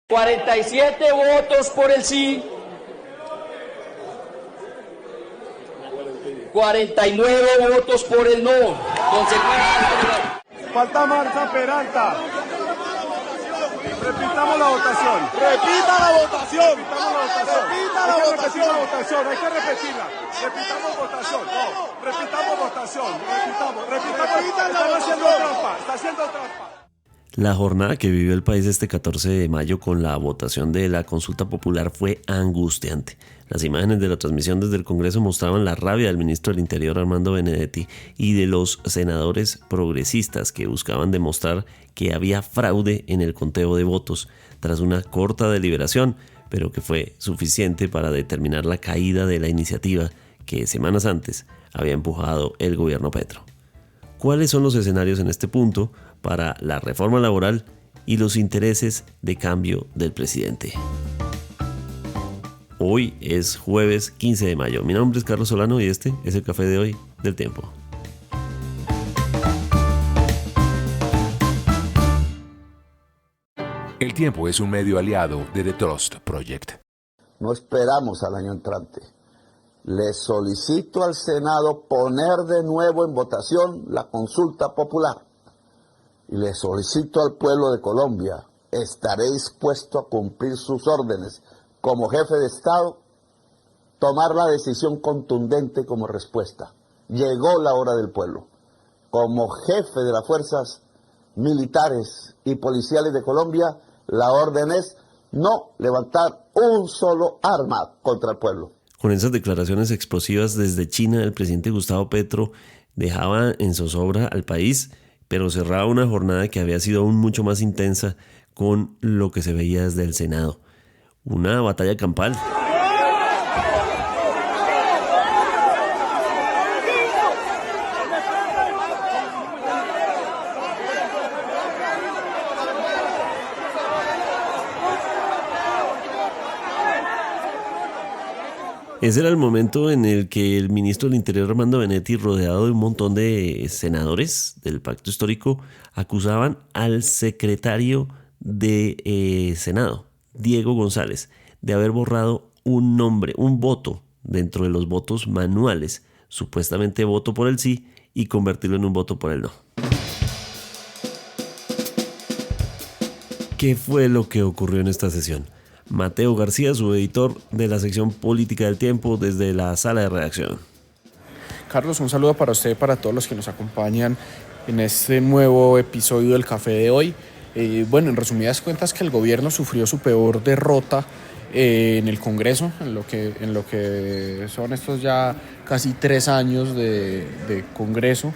47 votos por el sí, 49 votos por el no. Falta Marta Peralta. Repitamos la votación. Repita la votación. Repita la votación. Hay que repetirla. Repitamos votación. No, repitamos votación. Repitamos. Están haciendo trampa. Está haciendo trampa. La jornada que vivió el país este 14 de mayo con la votación de la consulta popular fue angustiante. Las imágenes de la transmisión desde el Congreso mostraban la rabia del ministro del Interior Armando Benedetti y de los senadores progresistas que buscaban demostrar que había fraude en el conteo de votos tras una corta deliberación, pero que fue suficiente para determinar la caída de la iniciativa que semanas antes había empujado el gobierno Petro. ¿Cuáles son los escenarios en este punto para la reforma laboral y los intereses de cambio del presidente? Hoy es jueves 15 de mayo. Mi nombre es Carlos Solano y este es el Café de Hoy del Tiempo. El Tiempo es un medio aliado de The Trust Project. No esperamos al año entrante. Le solicito al Senado poner de nuevo en votación la consulta popular. Y le solicito al pueblo de Colombia, estaré dispuesto a cumplir sus órdenes como jefe de Estado, tomar la decisión contundente como respuesta. Llegó la hora del pueblo. Como jefe de las fuerzas militares y policiales de Colombia, la orden es no levantar un solo arma contra el pueblo. Con esas declaraciones explosivas desde China, el presidente Gustavo Petro dejaba en zozobra al país, pero cerraba una jornada que había sido aún mucho más intensa con lo que se veía desde el Senado. Una batalla campal. Ese era el momento en el que el ministro del Interior Armando Benedetti, rodeado de un montón de senadores del Pacto Histórico, acusaban al secretario de Senado, Diego González, de haber borrado un nombre, un voto dentro de los votos manuales, supuestamente voto por el sí, y convertirlo en un voto por el no. ¿Qué fue lo que ocurrió en esta sesión? Mateo García, su editor de la sección política del Tiempo, desde la sala de redacción. Carlos, un saludo para usted y para todos los que nos acompañan en este nuevo episodio del Café de hoy. Bueno, en resumidas cuentas, que el gobierno sufrió su peor derrota en el Congreso, en lo que son estos ya casi 3 años de Congreso.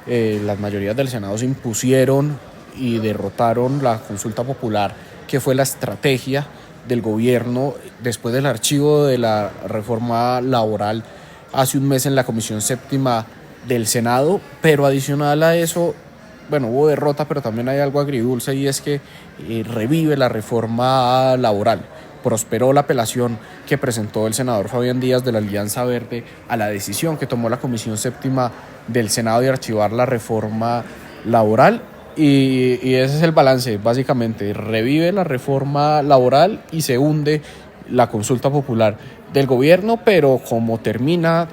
Las mayorías del Senado se impusieron y derrotaron la consulta popular, que fue la estrategia del gobierno después del archivo de la reforma laboral hace un mes en la Comisión Séptima del Senado. Pero adicional a eso, bueno, hubo derrota, pero también hay algo agridulce, y es que revive la reforma laboral. Prosperó la apelación que presentó el senador Fabián Díaz de la Alianza Verde a la decisión que tomó la Comisión Séptima del Senado de archivar la reforma laboral. Y ese es el balance, básicamente. Revive la reforma laboral y se hunde la consulta popular del gobierno, pero como termina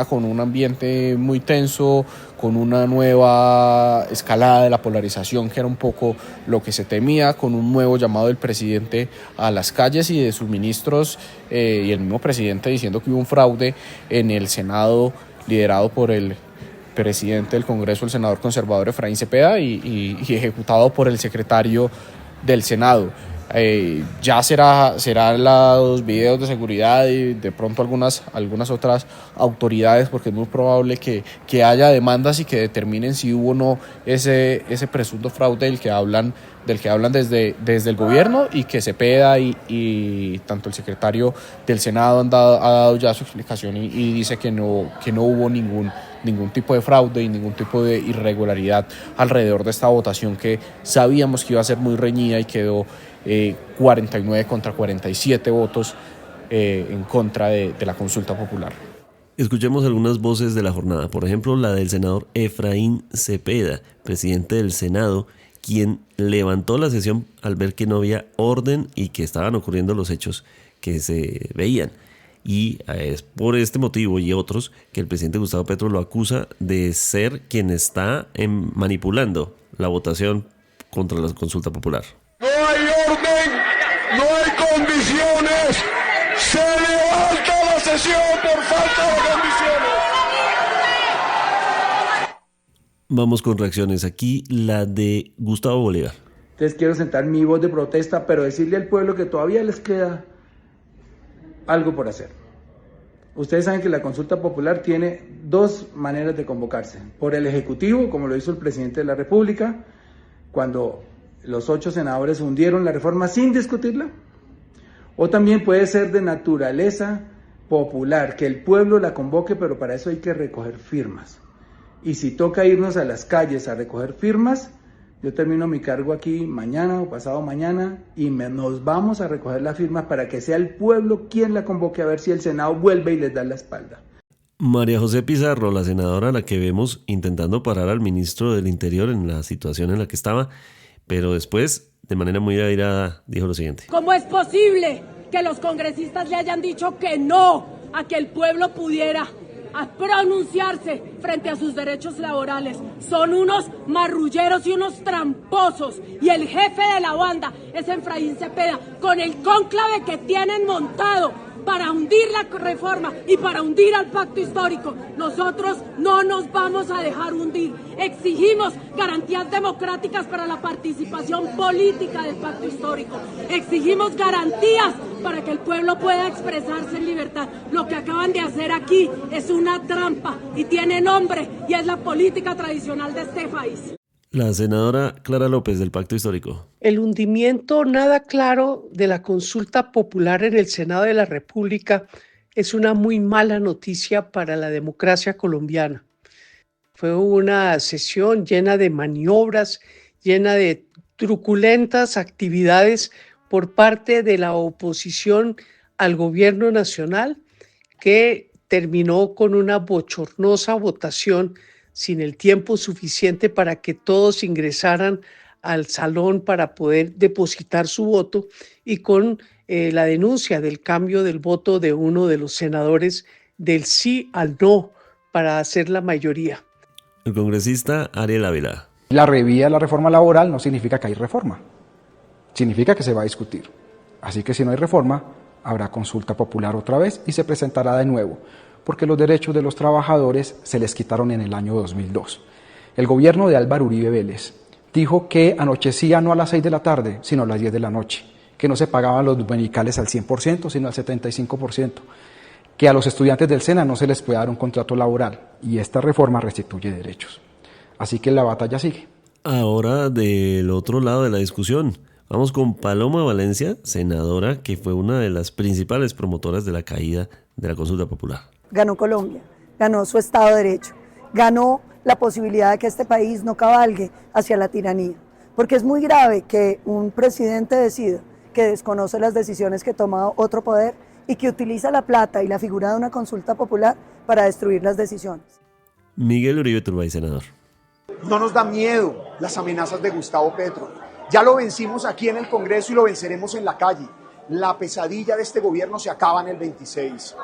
con un ambiente muy tenso, con una nueva escalada de la polarización, que era un poco lo que se temía, con un nuevo llamado del presidente a las calles y de sus ministros, y el mismo presidente diciendo que hubo un fraude en el Senado liderado por el presidente del Congreso, el senador conservador Efraín Cepeda, y ejecutado por el secretario del Senado. Ya serán los videos de seguridad y de pronto algunas otras autoridades, porque es muy probable que haya demandas y que determinen si hubo o no ese presunto fraude del que hablan desde el gobierno, y que Cepeda y tanto el secretario del Senado ha dado ya su explicación y dice que no hubo ningún tipo de fraude y ningún tipo de irregularidad alrededor de esta votación, que sabíamos que iba a ser muy reñida, y quedó 49 contra 47 votos en contra de la consulta popular. Escuchemos algunas voces de la jornada, por ejemplo la del senador Efraín Cepeda, presidente del Senado, quien levantó la sesión al ver que no había orden y que estaban ocurriendo los hechos que se veían. Y es por este motivo y otros que el presidente Gustavo Petro lo acusa de ser quien está manipulando la votación contra la consulta popular. No hay orden, no hay condiciones, se levanta la sesión por falta de condiciones. Vamos con reacciones. Aquí la de Gustavo Bolívar. Entonces quiero sentar mi voz de protesta, pero decirle al pueblo que todavía les queda algo por hacer. Ustedes saben que la consulta popular tiene dos maneras de convocarse. Por el Ejecutivo, como lo hizo el presidente de la República, cuando los 8 senadores hundieron la reforma sin discutirla. O también puede ser de naturaleza popular, que el pueblo la convoque, pero para eso hay que recoger firmas. Y si toca irnos a las calles a recoger firmas, yo termino mi cargo aquí mañana o pasado mañana y nos vamos a recoger las firmas para que sea el pueblo quien la convoque, a ver si el Senado vuelve y les da la espalda. María José Pizarro, la senadora a la que vemos intentando parar al ministro del Interior en la situación en la que estaba, pero después, de manera muy airada, dijo lo siguiente. ¿Cómo es posible que los congresistas le hayan dicho que no a que el pueblo pudiera a pronunciarse frente a sus derechos laborales? Son unos marrulleros y unos tramposos, y el jefe de la banda es Efraín Cepeda, con el cónclave que tienen montado para hundir la reforma y para hundir al pacto histórico. Nosotros no nos vamos a dejar hundir. Exigimos garantías democráticas para la participación política del pacto histórico. Exigimos garantías para que el pueblo pueda expresarse en libertad. Lo que acaban de hacer aquí es una trampa y tiene nombre, y es la política tradicional de este país. La senadora Clara López del Pacto Histórico. El hundimiento nada claro de la consulta popular en el Senado de la República es una muy mala noticia para la democracia colombiana. Fue una sesión llena de maniobras, llena de truculentas actividades por parte de la oposición al gobierno nacional, que terminó con una bochornosa votación sin el tiempo suficiente para que todos ingresaran al salón para poder depositar su voto, y con la denuncia del cambio del voto de uno de los senadores del sí al no para hacer la mayoría. El congresista Ariel Ávila. La revía de la reforma laboral no significa que hay reforma, significa que se va a discutir. Así que si no hay reforma, habrá consulta popular otra vez y se presentará de nuevo, porque los derechos de los trabajadores se les quitaron en el año 2002. El gobierno de Álvaro Uribe Vélez dijo que anochecía no a las 6 de la tarde, sino a las 10 de la noche, que no se pagaban los dominicales al 100%, sino al 75%, que a los estudiantes del SENA no se les puede dar un contrato laboral, y esta reforma restituye derechos. Así que la batalla sigue. Ahora, del otro lado de la discusión, vamos con Paloma Valencia, senadora que fue una de las principales promotoras de la caída de la consulta popular. Ganó Colombia, ganó su Estado de Derecho, ganó la posibilidad de que este país no cabalgue hacia la tiranía, porque es muy grave que un presidente decida que desconoce las decisiones que toma otro poder y que utiliza la plata y la figura de una consulta popular para destruir las decisiones. Miguel Uribe Turbay, senador. No nos da miedo las amenazas de Gustavo Petro. Ya lo vencimos aquí en el Congreso y lo venceremos en la calle. La pesadilla de este gobierno se acaba en el 26.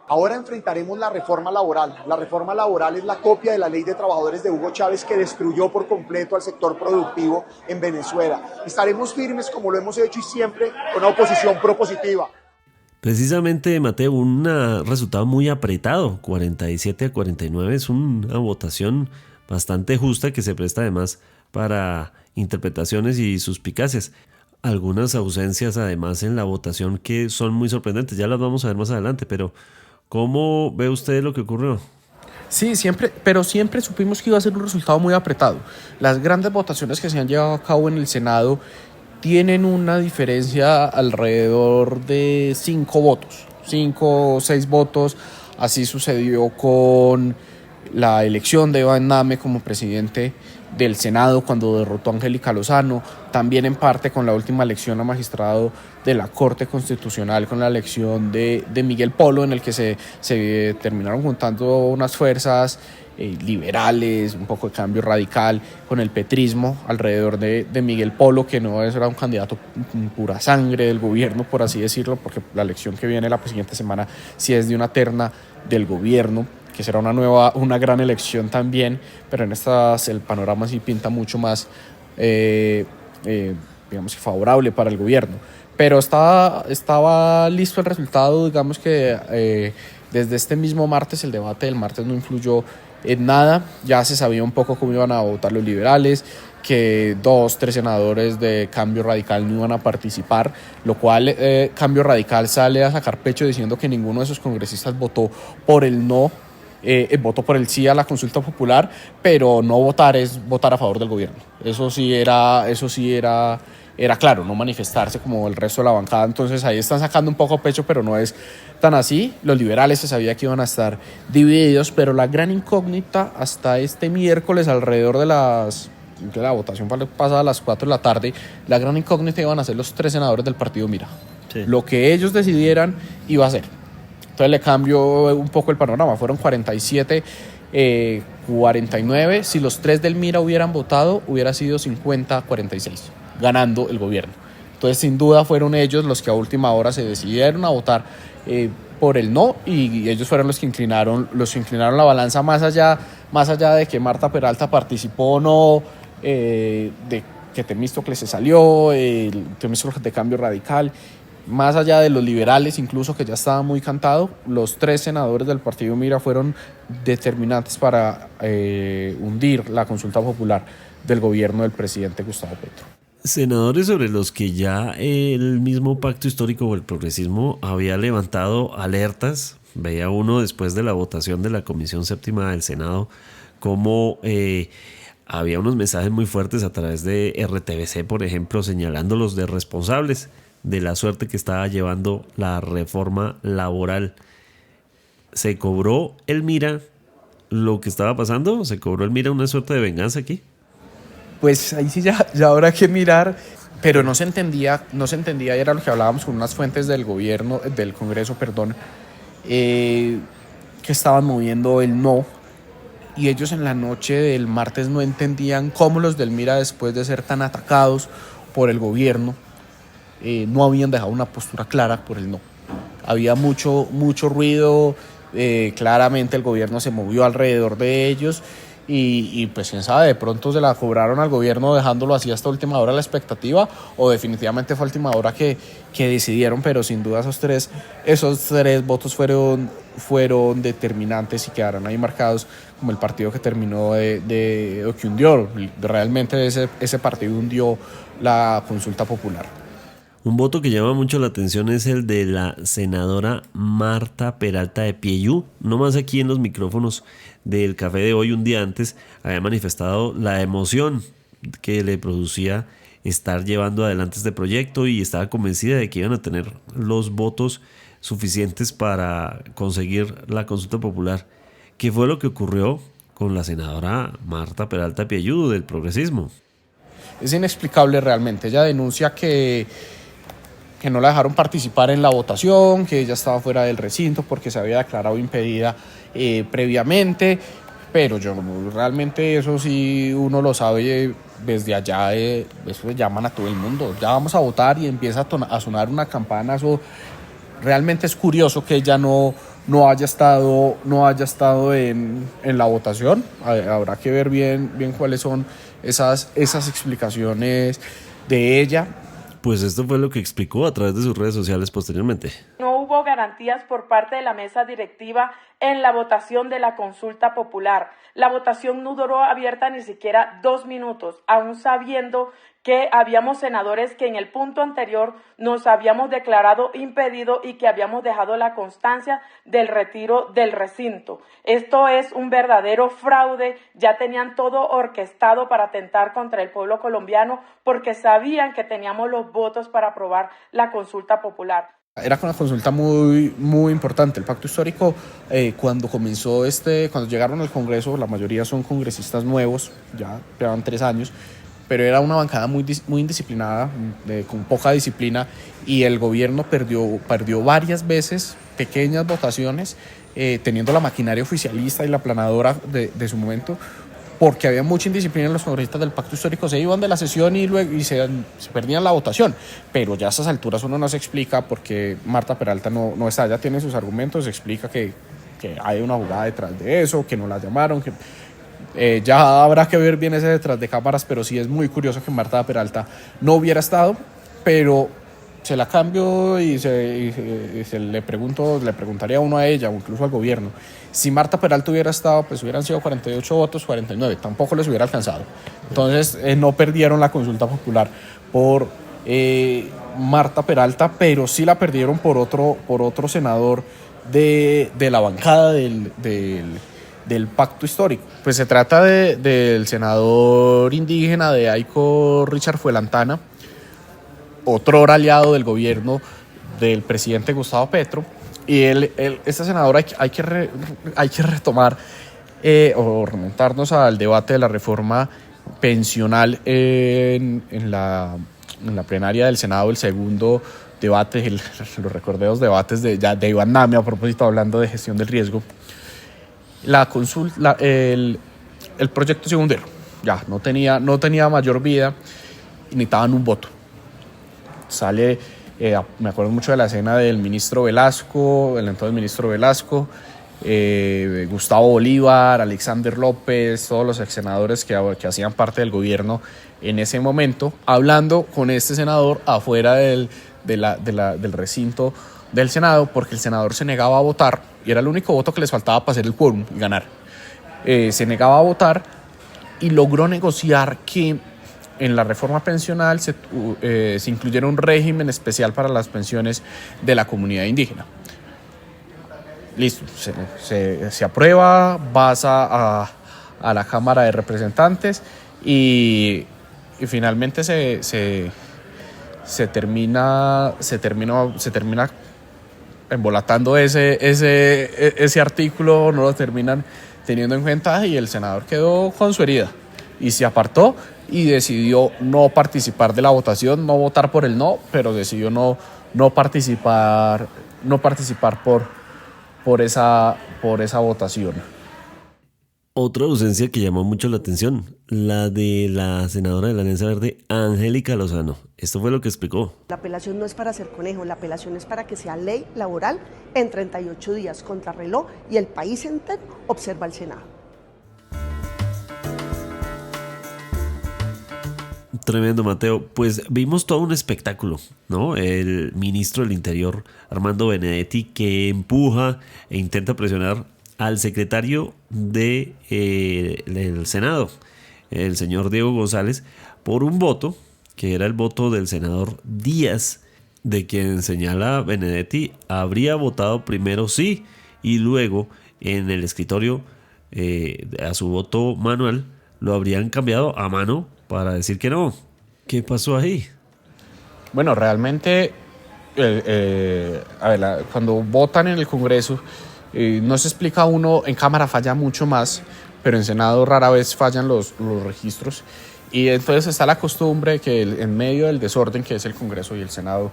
Ahora enfrentaremos la reforma laboral. La reforma laboral es la copia de la ley de trabajadores de Hugo Chávez, que destruyó por completo al sector productivo en Venezuela. Estaremos firmes como lo hemos hecho y siempre con una oposición propositiva. Precisamente, Mateo, un resultado muy apretado, 47-49, es una votación bastante justa que se presta además para interpretaciones y suspicacias. Algunas ausencias además en la votación que son muy sorprendentes, ya las vamos a ver más adelante, pero ¿cómo ve usted lo que ocurrió? Sí, siempre supimos que iba a ser un resultado muy apretado. Las grandes votaciones que se han llevado a cabo en el Senado tienen una diferencia alrededor de 5 votos, 5 o 6 votos. Así sucedió con la elección de Iván Name como presidente del Senado cuando derrotó a Angélica Lozano, también en parte con la última elección a magistrado de la Corte Constitucional, con la elección de Miguel Polo, en el que se terminaron juntando unas fuerzas liberales, un poco de Cambio Radical, con el petrismo alrededor de Miguel Polo, que no era un candidato pura sangre del gobierno, por así decirlo, porque la elección que viene la siguiente semana sí es de una terna del gobierno, que será una gran elección también, pero en estas el panorama sí pinta mucho más digamos, favorable para el gobierno. Pero estaba listo el resultado, digamos que desde este mismo martes, el debate del martes no influyó en nada, ya se sabía un poco cómo iban a votar los liberales, que 2-3 senadores de Cambio Radical no iban a participar, lo cual Cambio Radical sale a sacar pecho diciendo que ninguno de esos congresistas votó por el no, votó por el sí a la consulta popular, pero no votar es votar a favor del gobierno. Eso sí era claro, no manifestarse como el resto de la bancada. Entonces ahí están sacando un poco pecho, pero no es tan así. Los liberales se sabía que iban a estar divididos, pero la gran incógnita hasta este miércoles alrededor de la votación pasada a las 4 de la tarde, la gran incógnita iban a ser los 3 senadores del partido Mira. Sí. Lo que ellos decidieran iba a ser. Entonces le cambió un poco el panorama. Fueron 47, 49. Si los 3 del Mira hubieran votado, hubiera sido 50-46, ganando el gobierno. Entonces sin duda fueron ellos los que a última hora se decidieron a votar por el no, y ellos fueron los que inclinaron la balanza más allá de que Marta Peralta participó o no, de que Temístocles se salió, Temístocles de Cambio Radical, más allá de los liberales incluso, que ya estaba muy cantado. Los 3 senadores del partido Mira fueron determinantes para hundir la consulta popular del gobierno del presidente Gustavo Petro. Senadores sobre los que ya el mismo pacto histórico o el progresismo había levantado alertas. Veía uno después de la votación de la Comisión Séptima del Senado como había unos mensajes muy fuertes a través de RTBC, por ejemplo, señalándolos de responsables de la suerte que estaba llevando la reforma laboral. ¿Se cobró el Mira lo que estaba pasando? ¿Se cobró el Mira una suerte de venganza aquí? Pues ahí sí ya habrá que mirar, pero no se entendía, y era lo que hablábamos con unas fuentes del Congreso, que estaban moviendo el no, y ellos en la noche del martes no entendían cómo los del Mira, después de ser tan atacados por el gobierno, no habían dejado una postura clara por el no. Había mucho ruido, claramente el gobierno se movió alrededor de ellos, y pues quién sabe, de pronto se la cobraron al gobierno dejándolo así hasta última hora la expectativa, o definitivamente fue a última hora que decidieron, pero sin duda esos tres votos fueron determinantes y quedaron ahí marcados como el partido que terminó que hundió, realmente ese partido hundió la consulta popular. Un voto que llama mucho la atención es el de la senadora Marta Peralta de Pieyú. No más aquí en los micrófonos del Café de Hoy, un día antes, había manifestado la emoción que le producía estar llevando adelante este proyecto y estaba convencida de que iban a tener los votos suficientes para conseguir la consulta popular. ¿Qué fue lo que ocurrió con la senadora Marta Peralta de Pieyú del progresismo? Es inexplicable realmente. Ella denuncia que no la dejaron participar en la votación, que ella estaba fuera del recinto porque se había declarado impedida previamente, pero realmente eso sí uno lo sabe desde allá, eso le llaman a todo el mundo, ya vamos a votar y empieza a sonar una campana. Eso realmente es curioso que ella no haya estado en la votación. Habrá que ver bien cuáles son esas explicaciones de ella. Pues esto fue lo que explicó a través de sus redes sociales posteriormente. No hubo garantías por parte de la mesa directiva en la votación de la consulta popular. La votación no duró abierta ni siquiera 2 minutos, aún sabiendo que habíamos senadores que en el punto anterior nos habíamos declarado impedido y que habíamos dejado la constancia del retiro del recinto. Esto es un verdadero fraude. Ya tenían todo orquestado para atentar contra el pueblo colombiano porque sabían que teníamos los votos para aprobar la consulta popular. Era una consulta muy, muy importante. El pacto histórico, cuando llegaron al Congreso, la mayoría son congresistas nuevos, ya llevan 3 años, pero era una bancada muy indisciplinada, con poca disciplina, y el gobierno perdió varias veces pequeñas votaciones, teniendo la maquinaria oficialista y la planadora de su momento, porque había mucha indisciplina en los congresistas del pacto histórico. Se iban de la sesión y se perdían la votación, pero ya a estas alturas uno no se explica por qué Marta Peralta no está. Ella tiene sus argumentos, explica que hay una jugada detrás de eso, que no la llamaron, que ya habrá que ver bien ese detrás de cámaras, pero sí es muy curioso que Marta Peralta no hubiera estado, pero se la cambio y le preguntaría uno a ella o incluso al gobierno. Si Marta Peralta hubiera estado, pues hubieran sido 48 votos, 49, tampoco les hubiera alcanzado. Entonces no perdieron la consulta popular por Marta Peralta, pero sí la perdieron por otro senador de la bancada del pacto histórico. Pues se trata del senador indígena de Aico, Richard Fuelantana, otro aliado del gobierno del presidente Gustavo Petro, y este senador hay que retomar o remontarnos al debate de la reforma pensional en la plenaria del Senado, el segundo debate, los recordemos debates de Iván Name, a propósito, hablando de gestión del riesgo. El proyecto segundero ya no tenía mayor vida y necesitaban un voto. Sale, me acuerdo mucho de la escena del ministro Velasco, el entonces ministro Velasco, Gustavo Bolívar, Alexander López, todos los ex senadores que hacían parte del gobierno en ese momento, hablando con este senador afuera del recinto del Senado, porque el senador se negaba a votar y era el único voto que les faltaba para hacer el quórum y ganar. Se negaba a votar y logró negociar que en la reforma pensional se incluyera un régimen especial para las pensiones de la comunidad indígena. Listo, se aprueba, vas a la Cámara de Representantes y finalmente se termina embolatando ese artículo, no lo terminan teniendo en cuenta y el senador quedó con su herida y se apartó y decidió no participar de la votación, no votar por el no, pero decidió no participar por esa votación. Otra ausencia que llamó mucho la atención, la de la senadora de la Alianza Verde, Angélica Lozano. Esto fue lo que explicó. La apelación no es para hacer conejo, la apelación es para que sea ley laboral en 38 días, contrarreloj, y el país entero observa al Senado. Tremendo, Mateo. Pues vimos todo un espectáculo, ¿no? El ministro del Interior, Armando Benedetti, que empuja e intenta presionar al secretario del Senado, el señor Diego González, por un voto, que era el voto del senador Díaz, de quien señala Benedetti habría votado primero sí y luego en el escritorio a su voto manual lo habrían cambiado a mano para decir que no. ¿Qué pasó ahí? Bueno, realmente cuando votan en el Congreso no se explica uno, en Cámara falla mucho más, pero en Senado rara vez fallan los registros, y entonces está la costumbre que en medio del desorden que es el Congreso y el Senado,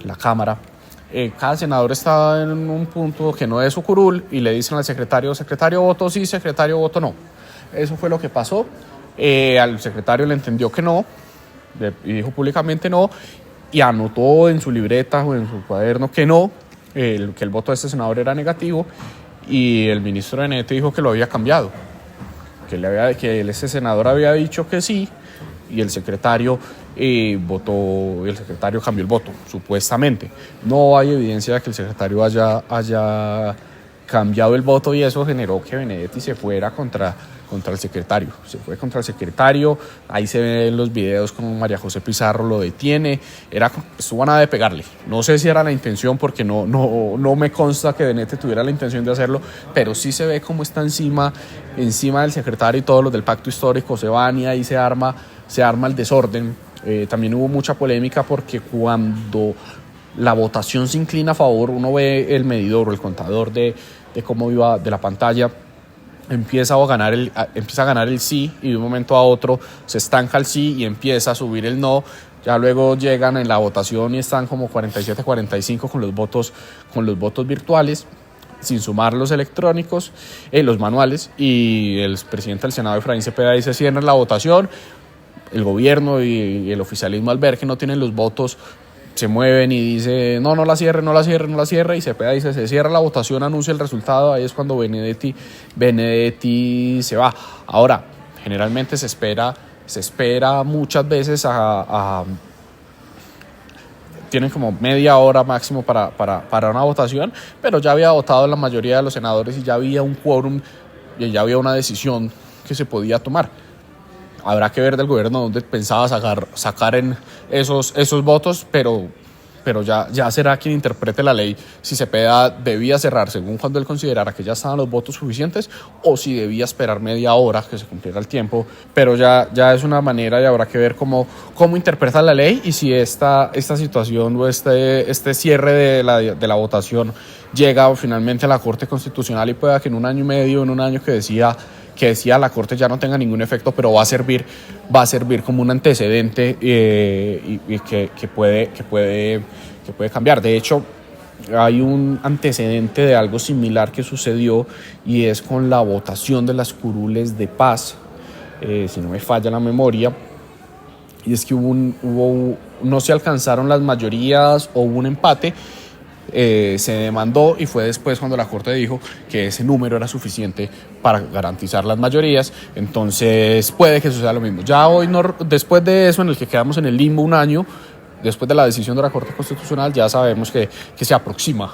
la Cámara, cada senador está en un punto que no es su curul y le dicen al secretario voto sí, secretario voto no. Eso fue lo que pasó. Al secretario le entendió que no, y dijo públicamente no, y anotó en su libreta o en su cuaderno que no, que el voto de este senador era negativo, y el ministro Benedetti dijo que lo había cambiado, que ese senador había dicho que sí, y el secretario cambió el voto, supuestamente. No hay evidencia de que el secretario haya cambiado el voto, y eso generó que Benedetti se fuera contra el secretario. Se fue contra el secretario, ahí se ven los videos como María José Pizarro lo detiene, estuvo a nada de pegarle. No sé si era la intención, porque no me consta que Benedetti tuviera la intención de hacerlo, pero sí se ve cómo está encima del secretario, y todos los del pacto histórico se van y ahí se arma el desorden. También hubo mucha polémica porque cuando la votación se inclina a favor, uno ve el medidor o el contador de cómo iba de la pantalla, empieza a ganar el sí, y de un momento a otro se estanca el sí y empieza a subir el no. Ya luego llegan en la votación y están como 47-45 con los votos virtuales, sin sumar los electrónicos, los manuales, y el presidente del Senado, Efraín Cepeda, dice: cierren la votación. El gobierno y el oficialismo, al ver que no tienen los votos, se mueven y dice: no la cierre, y Cepeda dice: se cierra la votación, anuncia el resultado. Ahí es cuando Benedetti se va. Ahora, generalmente se espera muchas veces tienen como media hora máximo para una votación, pero ya había votado la mayoría de los senadores y ya había un quórum y ya había una decisión que se podía tomar. Habrá que ver del gobierno dónde pensaba sacar en esos votos, pero ya será quien interprete la ley si Cepeda debía cerrar según cuando él considerara que ya estaban los votos suficientes, o si debía esperar media hora que se cumpliera el tiempo. Pero ya es una manera, y habrá que ver cómo interpreta la ley, y si esta situación o este cierre de la votación llega finalmente a la Corte Constitucional, y pueda que en un año y medio, en un año que decía la Corte, ya no tenga ningún efecto, pero va a servir como un antecedente y que puede cambiar. De hecho, hay un antecedente de algo similar que sucedió, y es con la votación de las curules de paz, si no me falla la memoria, y es que no se alcanzaron las mayorías o hubo un empate. Se demandó, y fue después cuando la Corte dijo que ese número era suficiente para garantizar las mayorías. Entonces puede que suceda lo mismo. Ya hoy, después de eso, en el que quedamos en el limbo un año, después de la decisión de la Corte Constitucional, ya sabemos que se aproxima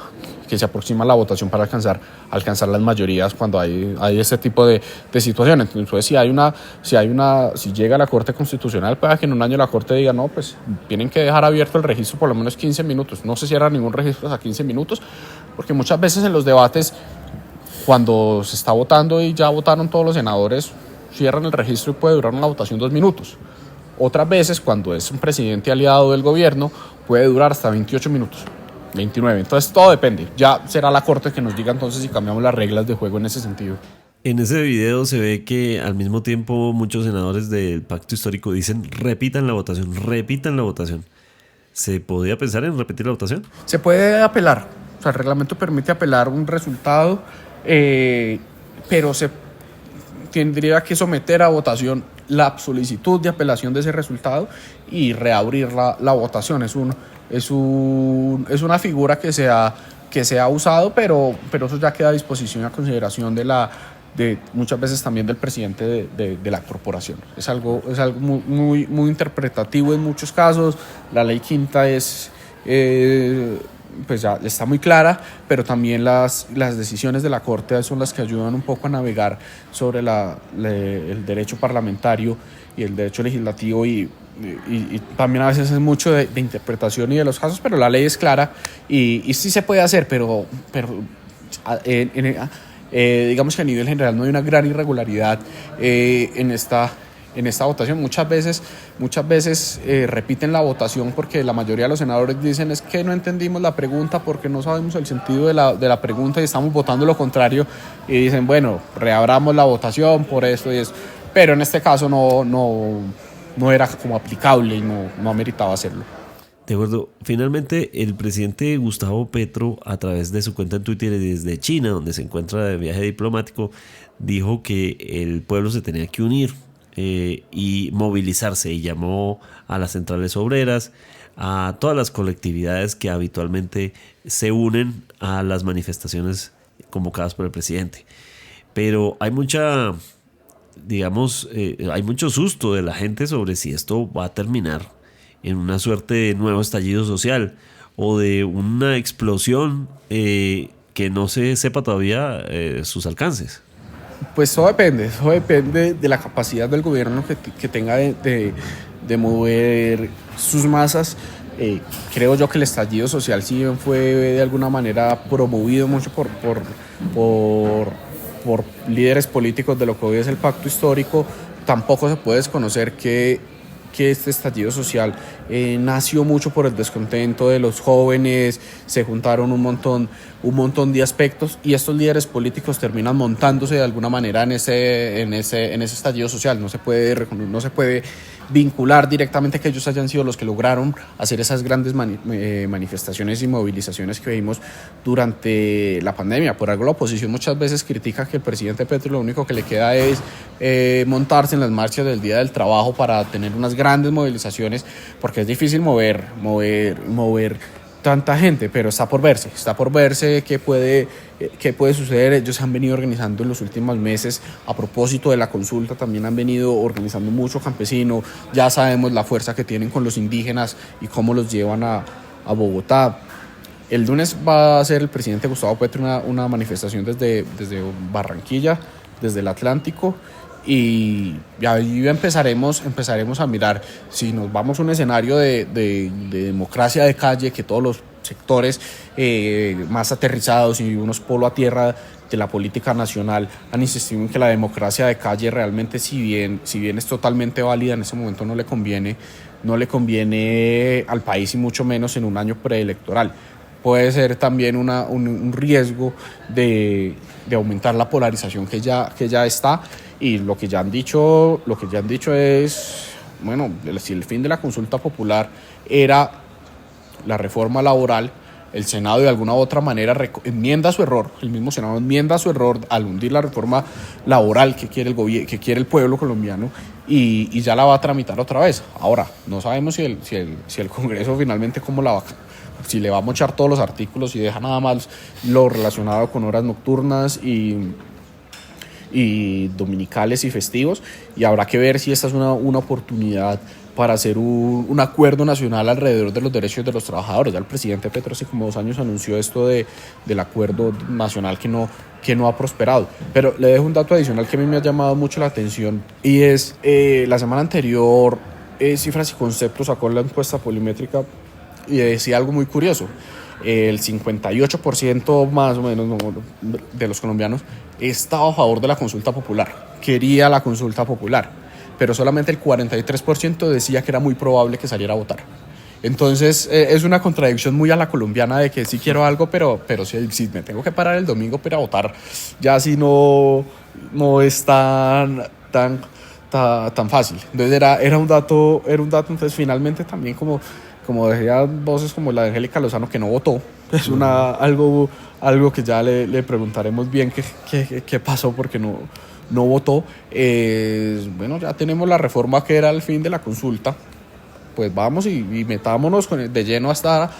la votación para alcanzar las mayorías cuando hay ese tipo de situaciones. Entonces, si llega a la Corte Constitucional, puede que en un año la Corte diga: no, pues tienen que dejar abierto el registro por lo menos 15 minutos. No se cierra ningún registro hasta 15 minutos, porque muchas veces en los debates, cuando se está votando y ya votaron todos los senadores, cierran el registro y puede durar una votación 2 minutos. Otras veces, cuando es un presidente aliado del gobierno, puede durar hasta 28 minutos. 29, entonces todo depende. Ya será la Corte que nos diga entonces si cambiamos las reglas de juego en ese sentido. En ese video se ve que al mismo tiempo muchos senadores del pacto histórico dicen: repitan la votación. ¿Se podía pensar en repetir la votación? Se puede apelar, o sea, el reglamento permite apelar un resultado, pero se tendría que someter a votación la solicitud de apelación de ese resultado y reabrir la votación. Es una figura que se ha usado, pero eso ya queda a disposición y a consideración de muchas veces también del presidente de la corporación. Es algo muy, muy interpretativo en muchos casos. La ley quinta pues ya está muy clara, pero también las decisiones de la Corte son las que ayudan un poco a navegar sobre el derecho parlamentario y el derecho legislativo, y también a veces es mucho de interpretación y de los casos, pero la ley es clara y sí se puede hacer, pero digamos que a nivel general no hay una gran irregularidad en esta votación. Muchas veces repiten la votación porque la mayoría de los senadores dicen: es que no entendimos la pregunta porque no sabemos el sentido de la pregunta y estamos votando lo contrario, y dicen: bueno, reabramos la votación por esto y eso. Pero en este caso no era como aplicable y no ameritaba hacerlo. De acuerdo. Finalmente, el presidente Gustavo Petro, a través de su cuenta en Twitter desde China, donde se encuentra de viaje diplomático, dijo que el pueblo se tenía que unir y movilizarse, y llamó a las centrales obreras, a todas las colectividades que habitualmente se unen a las manifestaciones convocadas por el presidente. Pero hay hay mucho susto de la gente sobre si esto va a terminar en una suerte de nuevo estallido social o de una explosión que no se sepa todavía sus alcances. Pues todo depende de la capacidad del gobierno que tenga de mover sus masas. Creo yo que el estallido social sí fue de alguna manera promovido mucho por líderes políticos de lo que hoy es el pacto histórico. Tampoco se puede desconocer que que este estallido social nació mucho por el descontento de los jóvenes, se juntaron un montón de aspectos y estos líderes políticos terminan montándose de alguna manera en ese estallido social. No se puede vincular directamente que ellos hayan sido los que lograron hacer esas grandes manifestaciones y movilizaciones que vimos durante la pandemia. Por algo la oposición muchas veces critica que el presidente Petro lo único que le queda es montarse en las marchas del Día del Trabajo para tener unas grandes movilizaciones, porque es difícil mover tanta gente, pero está por verse qué puede suceder. Ellos han venido organizando en los últimos meses, a propósito de la consulta, también han venido organizando mucho campesino, ya sabemos la fuerza que tienen con los indígenas y cómo los llevan a Bogotá. El lunes va a hacer el presidente Gustavo Petro una manifestación desde Barranquilla, desde el Atlántico, y ahí empezaremos a mirar si nos vamos a un escenario de democracia de calle, que todos los sectores más aterrizados y unos polo a tierra de la política nacional han insistido en que la democracia de calle realmente, si bien es totalmente válida, en ese momento no le conviene al país y mucho menos en un año preelectoral. Puede ser también un riesgo de aumentar la polarización que ya está, y lo que ya han dicho es, bueno, si el fin de la consulta popular era la reforma laboral, el Senado de alguna u otra manera enmienda su error, el mismo Senado enmienda su error al hundir la reforma laboral que quiere el pueblo colombiano, y ya la va a tramitar otra vez. Ahora, no sabemos si el Congreso finalmente si le va a mochar todos los artículos y deja nada más lo relacionado con horas nocturnas y dominicales y festivos, y habrá que ver si esta es una oportunidad para hacer un acuerdo nacional alrededor de los derechos de los trabajadores. Ya el presidente Petro hace como 2 años anunció esto del acuerdo nacional que no ha prosperado. Pero le dejo un dato adicional que a mí me ha llamado mucho la atención, y es la semana anterior Cifras y Conceptos sacó la encuesta polimétrica y decía algo muy curioso. El 58% más o menos de los colombianos estaba a favor de la consulta popular, quería la consulta popular, pero solamente el 43% decía que era muy probable que saliera a votar. Entonces es una contradicción muy a la colombiana de que sí quiero algo, pero si me tengo que parar el domingo para votar, ya si no es tan fácil. Entonces era un dato, entonces finalmente también como decían voces como la de Angélica Lozano, que no votó. Es algo que ya le preguntaremos bien qué pasó porque no votó. Bueno, ya tenemos la reforma que era el fin de la consulta. Pues vamos y metámonos de lleno a esta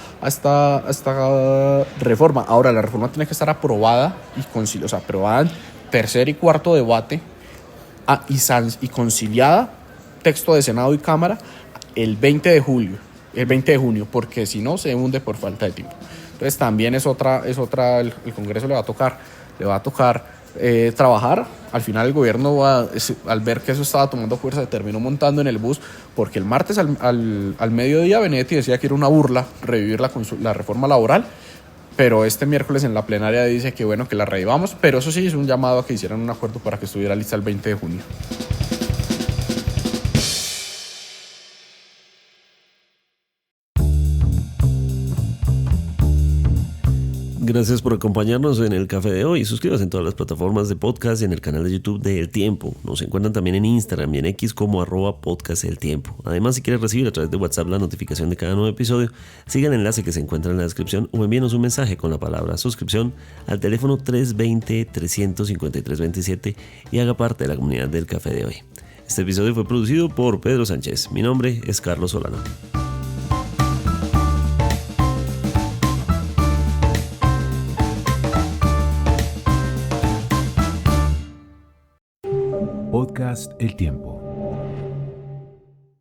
reforma. Ahora, la reforma tiene que estar aprobada aprobada en tercer y cuarto debate y conciliada, texto de Senado y Cámara, el 20 de junio, porque si no se hunde por falta de tiempo. Entonces también es otra el Congreso le va a tocar trabajar. Al final el gobierno al ver que eso estaba tomando fuerza, se terminó montando en el bus, porque el martes al mediodía Benedetti decía que era una burla revivir la reforma laboral, pero este miércoles en la plenaria dice que bueno, que la revivamos, pero eso sí es un llamado a que hicieran un acuerdo para que estuviera lista el 20 de junio. Gracias por acompañarnos en el café de hoy. Suscríbase en todas las plataformas de podcast y en el canal de YouTube de El Tiempo. Nos encuentran también en Instagram y en X como @podcasteltiempo. Además, si quieres recibir a través de WhatsApp la notificación de cada nuevo episodio, siga el enlace que se encuentra en la descripción o envíenos un mensaje con la palabra suscripción al teléfono 320-353-27 y haga parte de la comunidad del café de hoy. Este episodio fue producido por Pedro Sánchez. Mi nombre es Carlos Solano. Podcast El Tiempo.